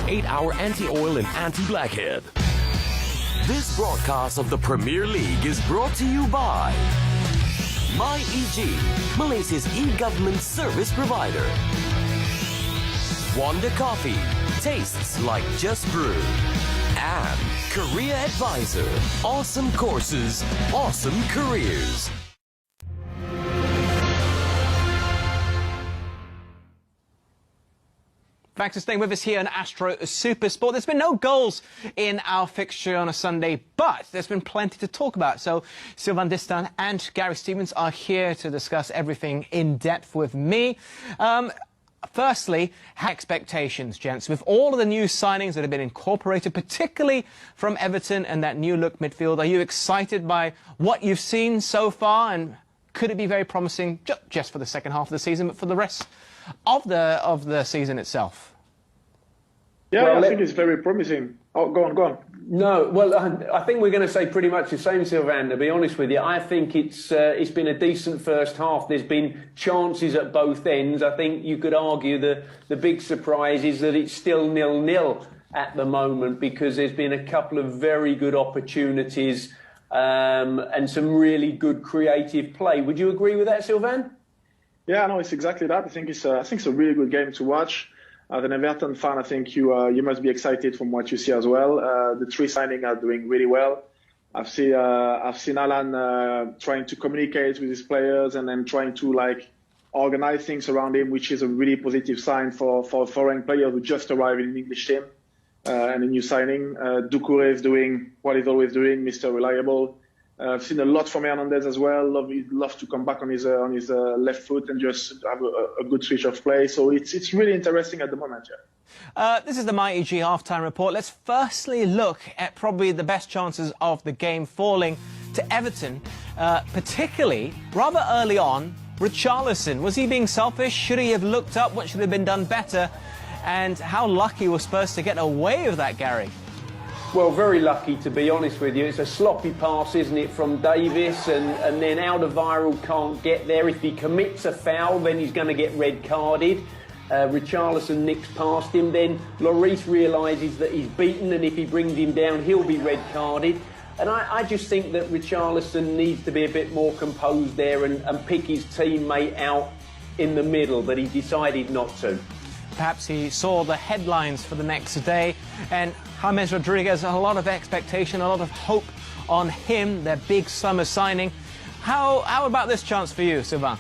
8-hour anti-oil and anti-blackhead. This broadcast of the Premier League is brought to you by MyEG, Malaysia's e-government service provider. Wonder Coffee, tastes like just brewed. And Career Advisor, awesome courses, awesome careers. Thanks for staying with us here on Astro Supersport. There's been no goals in our fixture on a Sunday, but there's been plenty to talk about. So Sylvain Distin and Gary Stevens are here to discuss everything in depth with me. Firstly, expectations, gents. With all of the new signings that have been incorporated, particularly from Everton and that new look midfield, are you excited by what you've seen so far? And could it be very promising, just for the second half of the season, but for the rest of the season itself? Yeah, well, I think it's very promising. Oh, go on. No, well, I think we're going to say pretty much the same, Sylvain, to be honest with you. I think it's been a decent first half. There's been chances at both ends. I think you could argue the big surprise is that it's still 0-0 at the moment, because there's been a couple of very good opportunities and some really good creative play. Would you agree with that, Sylvain? Yeah, no, it's exactly that. I think it's a really good game to watch. As an Everton fan, I think you must be excited from what you see as well. The three signings are doing really well. I've seen Alan trying to communicate with his players and then trying to organize things around him, which is a really positive sign for a foreign player who just arrived in an English team and a new signing. Doucouré is doing what he's always doing, Mr. Reliable. I've seen a lot from Hernandez as well. He'd love to come back on his left foot and just have a good switch of play. So it's really interesting at the moment. Yeah. This is the MyEG halftime report. Let's firstly look at probably the best chances of the game falling to Everton, particularly rather early on. Richarlison, was he being selfish? Should he have looked up? What should have been done better? And how lucky were Spurs to get away with that, Gary? Well, very lucky, to be honest with you. It's a sloppy pass, isn't it, from Davis, and then Alderweireld can't get there. If he commits a foul, then he's going to get red carded. Richarlison nicks past him, then Lloris realises that he's beaten, and if he brings him down, he'll be red carded. And I just think that Richarlison needs to be a bit more composed there and pick his teammate out in the middle, but he decided not to. Perhaps he saw the headlines for the next day, and James Rodriguez, a lot of expectation, a lot of hope on him, their big summer signing. How about this chance for you, Sylvain?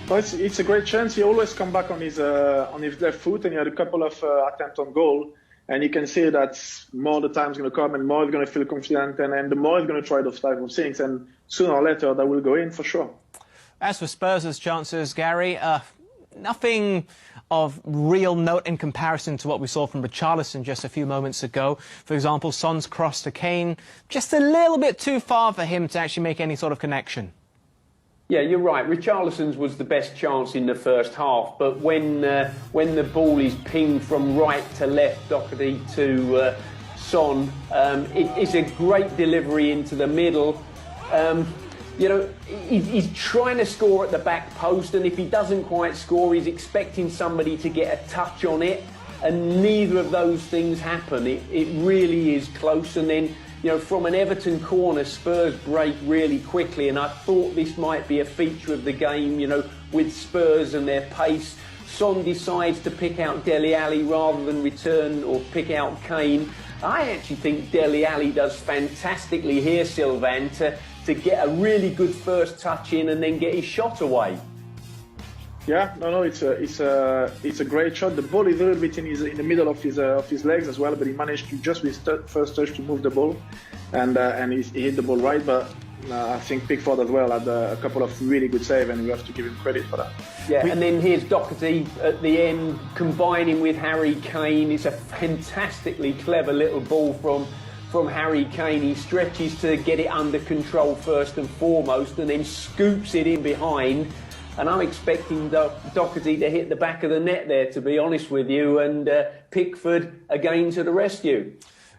Well, it's a great chance. He always come back on his left foot, and he had a couple of attempts on goal, and you can see that more the time's going to come, and more he's going to feel confident, and the more he's going to try those type of things, and sooner or later that will go in for sure. As for Spurs' chances, Gary, nothing of real note in comparison to what we saw from Richarlison just a few moments ago. For example, Son's cross to Kane, just a little bit too far for him to actually make any sort of connection. Yeah, you're right. Richarlison's was the best chance in the first half, but when the ball is pinged from right to left, Doherty to Son, it's a great delivery into the middle. You know, he's trying to score at the back post, and if he doesn't quite score, he's expecting somebody to get a touch on it, and neither of those things happen. It really is close, and then, you know, from an Everton corner, Spurs break really quickly, and I thought this might be a feature of the game, you know, with Spurs and their pace. Son decides to pick out Dele Alli rather than return or pick out Kane. I actually think Dele Alli does fantastically here, Sylvain, to get a really good first touch in and then get his shot away. Yeah, no, it's a great shot. The ball is a little bit in the middle of his legs as well, but he managed to just with his first touch to move the ball, and he hit the ball right. But I think Pickford as well had a couple of really good saves, and we have to give him credit for that. Yeah, and then here's Doherty at the end, combining with Harry Kane. It's a fantastically clever little ball from Harry Kane. He stretches to get it under control first and foremost, and then scoops it in behind. And I'm expecting Doherty to hit the back of the net there, to be honest with you, and Pickford again to the rescue.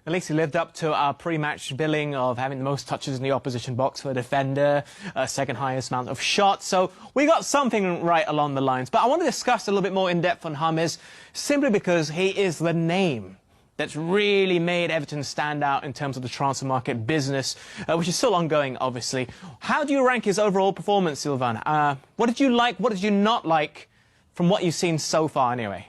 At least he lived up to our pre-match billing of having the most touches in the opposition box for a defender, second highest amount of shots. So we got something right along the lines. But I want to discuss a little bit more in depth on James, simply because he is the name that's really made Everton stand out in terms of the transfer market business, which is still ongoing, obviously. How do you rank his overall performance, Sylvain? What did you like, what did you not like from what you've seen so far, anyway?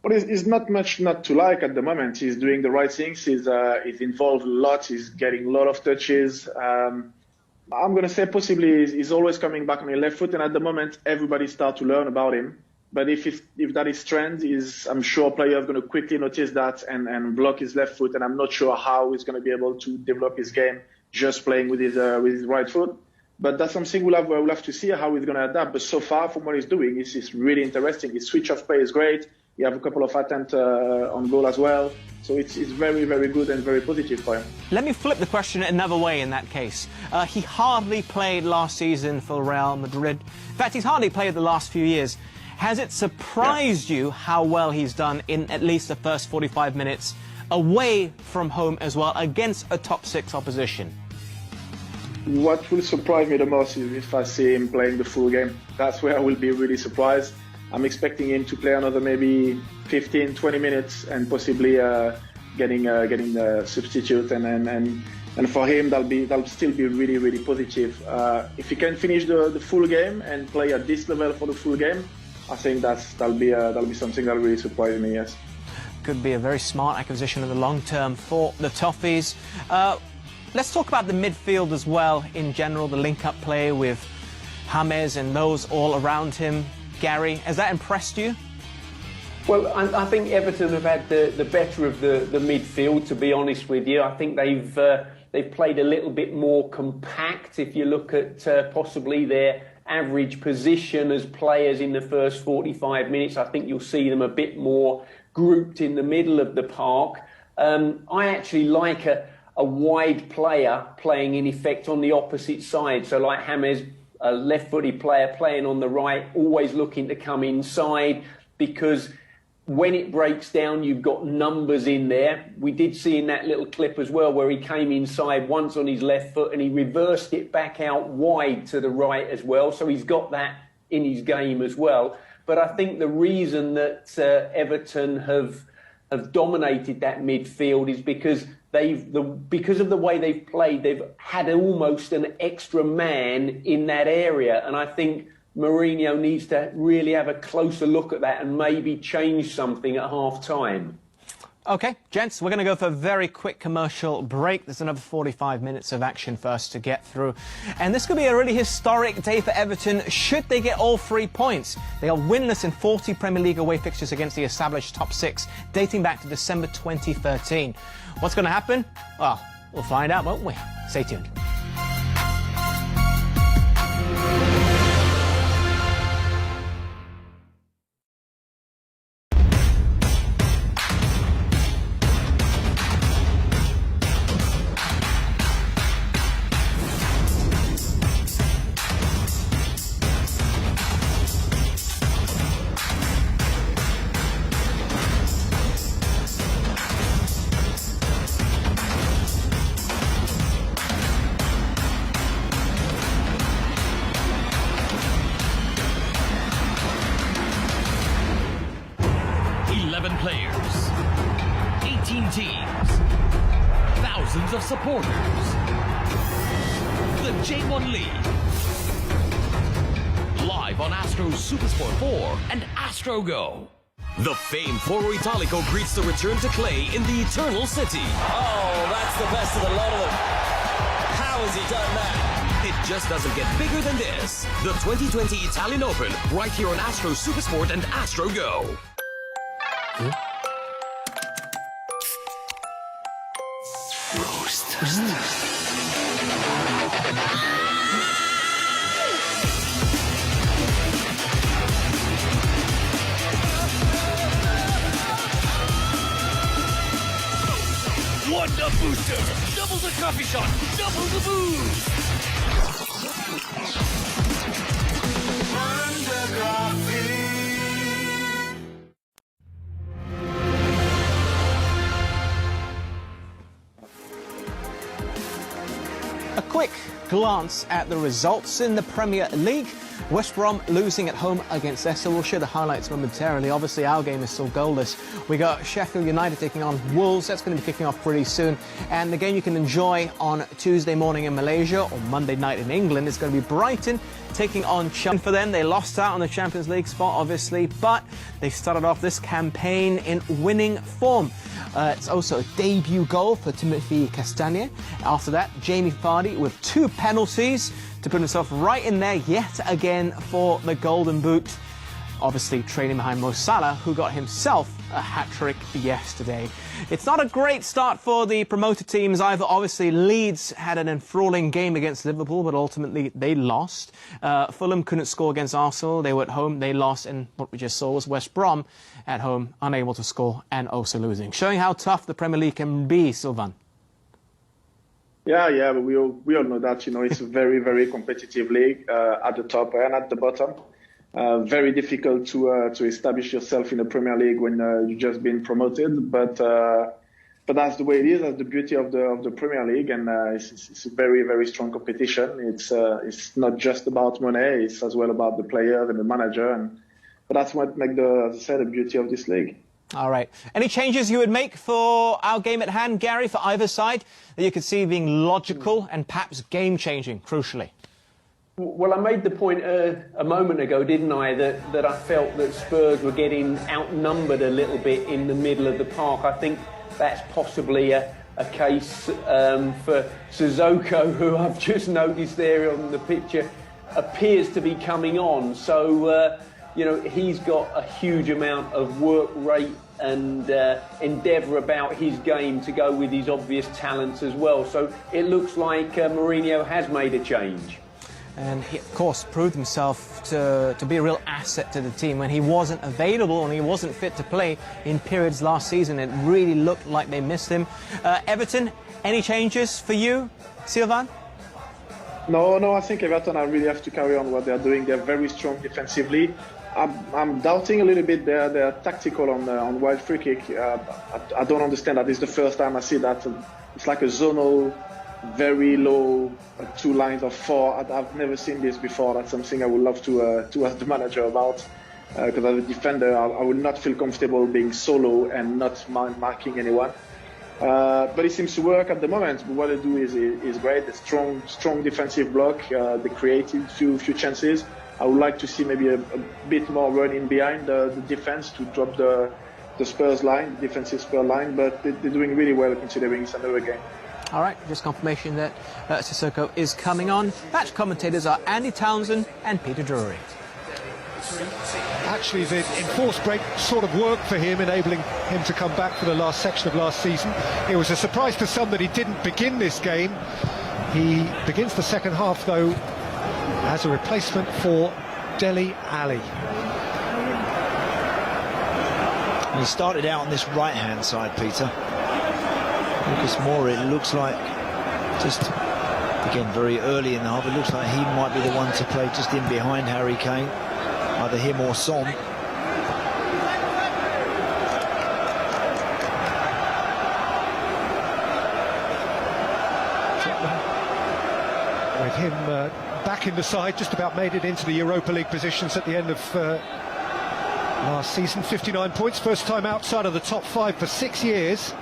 Well, it's not much not to like at the moment. He's doing the right things. He's involved a lot. He's getting a lot of touches. I'm going to say possibly he's always coming back on the left foot, and at the moment everybody starts to learn about him. But if that is trend, I'm sure players are going to quickly notice that and block his left foot. And I'm not sure how he's going to be able to develop his game just playing with his right foot. But that's something we'll have to see how he's going to adapt. But so far, from what he's doing, it's really interesting. His switch of play is great. He have a couple of attempts on goal as well. So it's very, very good and very positive for him. Let me flip the question another way in that case. He hardly played last season for Real Madrid. In fact, he's hardly played the last few years. Has it surprised you how well he's done in at least the first 45 minutes away from home as well against a top 6 opposition? What will surprise me the most is if I see him playing the full game. That's where I will be really surprised. I'm expecting him to play another maybe 15, 20 minutes and possibly getting the substitute. And for him, that'll still be really, really positive. If he can finish the full game and play at this level for the full game, I think that'll be something that'll really surprise me. Yes. Could be a very smart acquisition in the long term for the Toffees. Let's talk about the midfield as well in general. The link-up play with James and those all around him. Gary, has that impressed you? Well, I think Everton have had the better of the midfield, to be honest with you. I think they've played a little bit more compact. If you look at possibly their average position as players in the first 45 minutes, I think you'll see them a bit more grouped in the middle of the park. I actually like a wide player playing in effect on the opposite side. So like James, a left-footed player playing on the right, always looking to come inside, because when it breaks down, you've got numbers in there. We did see in that little clip as well where he came inside once on his left foot and he reversed it back out wide to the right as well. So he's got that in his game as well. But I think the reason that Everton have dominated that midfield is because because of the way they've played, they've had almost an extra man in that area. And I think Mourinho needs to really have a closer look at that and maybe change something at half-time. OK, gents, we're going to go for a very quick commercial break. There's another 45 minutes of action for us to get through. And this could be a really historic day for Everton should they get all 3 points. They are winless in 40 Premier League away fixtures against the established top 6, dating back to December 2013. What's going to happen? Well, we'll find out, won't we? Stay tuned. Players, 18 teams, thousands of supporters. The J1 League. Live on Astro Supersport 4 and Astro Go. The famed Foro Italico greets the return to clay in the Eternal City. Oh, that's the best of the lot of them. How has he done that? It just doesn't get bigger than this. The 2020 Italian Open, right here on Astro Supersport and Astro Go. Wonder Booster! Double the coffee shot! Double the booze! Wonder Coffee! glance at the results in the Premier League. West Brom losing at home against Leicester. We'll share the highlights momentarily. Obviously, our game is still goalless. We got Sheffield United taking on Wolves. That's going to be kicking off pretty soon. And the game you can enjoy on Tuesday morning in Malaysia or Monday night in England is going to be Brighton taking on Chelsea. For them, they lost out on the Champions League spot, obviously, but they started off this campaign in winning form. It's also a debut goal for Timothy Castagne. After that, Jamie Vardy with 2 penalties to put himself right in there yet again for the Golden Boot. Obviously trailing behind Mo Salah, who got himself a hat-trick yesterday. It's not a great start for the promoted teams either. Obviously, Leeds had an enthralling game against Liverpool, but ultimately they lost. Fulham couldn't score against Arsenal. They were at home, they lost, and what we just saw was West Brom at home, unable to score and also losing. Showing how tough the Premier League can be, Sylvain. Yeah, but we all know that, it's a very, very competitive league at the top and at the bottom. Very difficult to establish yourself in the Premier League when you've just been promoted, but that's the way it is. That's the beauty of the Premier League, and it's a very, very strong competition. It's not just about money; it's as well about the players and the manager, but that's what makes as I said, the beauty of this league. All right. Any changes you would make for our game at hand, Gary, for either side, that you could see being logical and perhaps game-changing, crucially? Well, I made the point a moment ago, didn't I, that I felt that Spurs were getting outnumbered a little bit in the middle of the park. I think that's possibly a case for Sissoko, who I've just noticed there on the picture, appears to be coming on. So, he's got a huge amount of work rate and endeavour about his game to go with his obvious talents as well. So it looks like Mourinho has made a change. And he, of course, proved himself to be a real asset to the team. When he wasn't available and he wasn't fit to play in periods last season, it really looked like they missed him. Everton, any changes for you, Sylvain? No, I think Everton really have to carry on what they're doing. They're very strong defensively. I'm doubting a little bit their tactical on wild free kick. I don't understand that. It's the first time I see that. It's like a zonal, very low 2 lines of 4. I've never seen this before. That's something I would love to ask the manager about. Because as a defender, I would not feel comfortable being solo and not marking anyone. But it seems to work at the moment. But what they do is great. A strong defensive block. They created few chances. I would like to see maybe a bit more running behind the defense to drop the Spurs line, the defensive Spurs line. But they're doing really well considering it's another game. All right, just confirmation that Sissoko is coming on. Match commentators are Andy Townsend and Peter Drury. Actually, the enforced break sort of worked for him, enabling him to come back for the last section of last season. It was a surprise to some that he didn't begin this game. He begins the second half, though, as a replacement for Dele Alli. He started out on this right-hand side, Peter. Lucas Moura, it looks like, just again very early in the half, it looks like he might be the one to play just in behind Harry Kane, either him or Son. With him back in the side, just about made it into the Europa League positions at the end of last season. 59 points, first time outside of the top 5 for 6 years.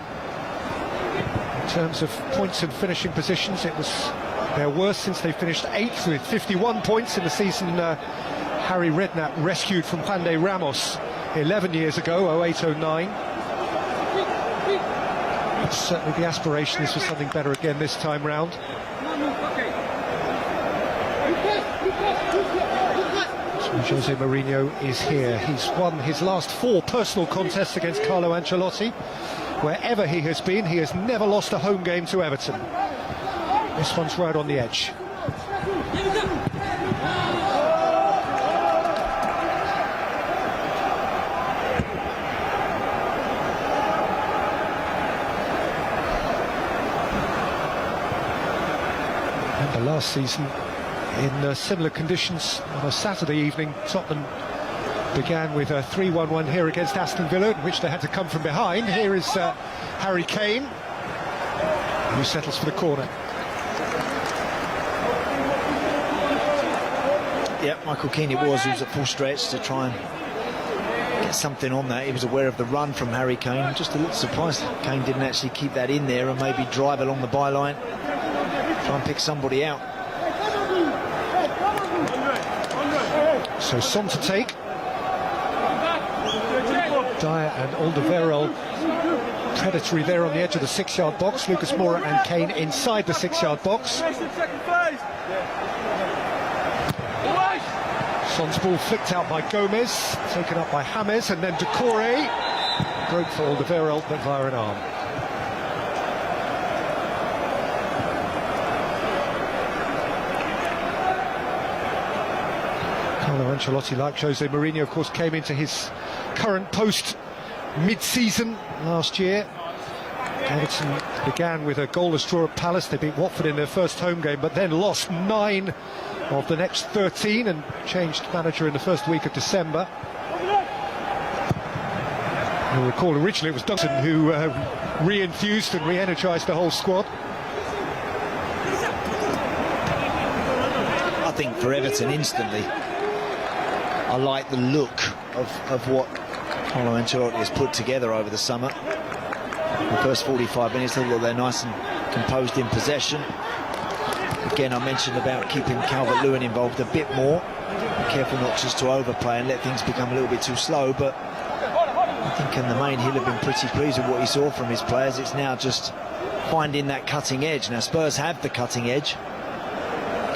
In terms of points and finishing positions, it was their worst since they finished 8th with 51 points in the season Harry Redknapp rescued from Juan de Ramos 11 years ago, 08-09. But certainly the aspiration is for something better again this time round. So Jose Mourinho is here. He's won his last 4 personal contests against Carlo Ancelotti. Wherever he has been, he has never lost a home game to Everton. This one's right on the edge. Remember last season, in similar conditions, on a Saturday evening, Tottenham began with a 3-1-1 here against Aston Villa, in which they had to come from behind. Here is Harry Kane, who settles for the corner. Yeah, Michael Keane it was, who was at full stretch to try and get something on that. He was aware of the run from Harry Kane. I'm just a little surprised Kane didn't actually keep that in there and maybe drive along the byline, try and pick somebody out. So Son to take. Dyer and Alderweireld predatory there on the edge of the 6-yard box. Lucas Moura and Kane inside the 6-yard box. Son's ball flicked out by Gomez, taken up by James, and then Decore broke for Alderweireld, but via an arm. Carlo Ancelotti, like Jose Mourinho, of course, came into his current post mid-season last year. Everton began with a goalless draw at Palace. They beat Watford in their first home game, but then lost 9 of the next 13 and changed manager in the first week of December. You'll recall originally it was Duncan who re-enthused and re-energised the whole squad. I think for Everton instantly, I like the look of what Carlo Ancelotti has put together over the summer. The first 45 minutes, they look they're nice and composed in possession. Again, I mentioned about keeping Calvert-Lewin involved a bit more. Careful not just to overplay and let things become a little bit too slow, but I think in the main he'll have been pretty pleased with what he saw from his players. It's now just finding that cutting edge. Now Spurs have the cutting edge.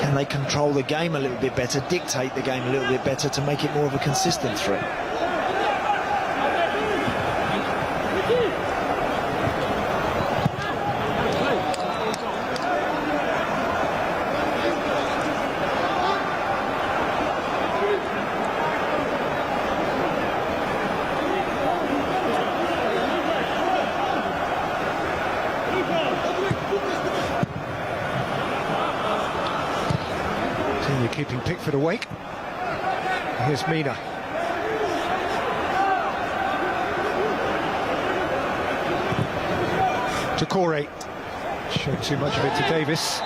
Can they control the game a little bit better, dictate the game a little bit better to make it more of a consistent threat? Keeping Pickford awake. Here's Mina. Decore showed too much of it to Davis.